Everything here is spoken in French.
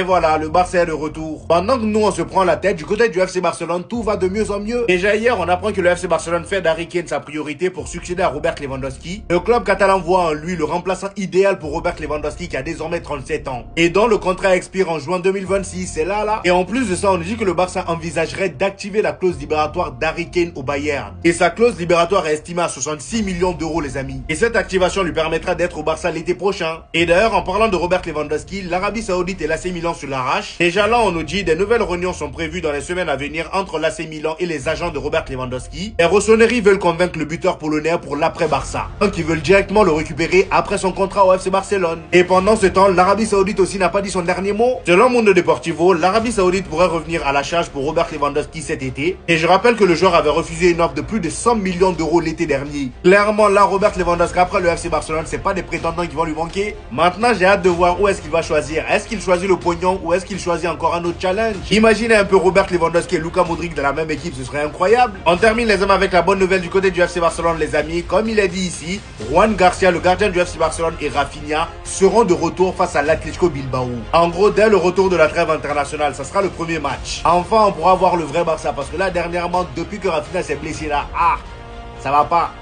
Et voilà, le Barça est de retour. Pendant que nous on se prend la tête, du côté du FC Barcelone, tout va de mieux en mieux. Déjà hier, on apprend que le FC Barcelone fait d'Harry Kane sa priorité pour succéder à Robert Lewandowski. Le club catalan voit en lui le remplaçant idéal pour Robert Lewandowski qui a désormais 37 ans. Et dont le contrat expire en juin 2026, c'est là. Et en plus de ça, on dit que le Barça envisagerait d'activer la clause libératoire d'Harry Kane au Bayern. Et sa clause libératoire est estimée à 66 millions d'euros, les amis. Et cette activation lui permettra d'être au Barça l'été prochain. Et d'ailleurs, en parlant de Robert Lewandowski, l'Arabie Saoudite et l'AC Milan se l'arrachent. Déjà là, on nous dit des nouvelles réunions sont prévues dans les semaines à venir entre l'AC Milan et les agents de Robert Lewandowski. Les Rossoneri veulent convaincre le buteur polonais pour l'après-Barça. Donc ils veulent directement le récupérer après son contrat au FC Barcelone. Et pendant ce temps, l'Arabie Saoudite aussi n'a pas dit son dernier mot. Selon Mundo Deportivo, l'Arabie Saoudite pourrait revenir à la charge pour Robert Lewandowski cet été. Et je rappelle que le joueur avait refusé une offre de plus de 100 millions d'euros l'été dernier. Clairement là, Robert Lewandowski après le FC Barcelone, c'est pas des prétendants qui vont lui manquer. Maintenant, j'ai hâte de voir où est-ce qu'il va choisir. Est-ce qu'il choisit le pognon ou est-ce qu'il choisit encore un autre challenge? Imaginez un peu Robert Lewandowski et Luka Modric dans la même équipe, ce serait incroyable. On termine les hommes avec la bonne nouvelle du côté du FC Barcelone, les amis. Comme il est dit ici, Juan Garcia, le gardien du FC Barcelone, et Rafinha seront de retour face à l'Atlético Bilbao. En gros, dès le retour de la trêve internationale, ça sera le premier match. Enfin, on pourra voir le vrai Barça parce que là, dernièrement, depuis que Rafinha s'est blessé là, ça va pas.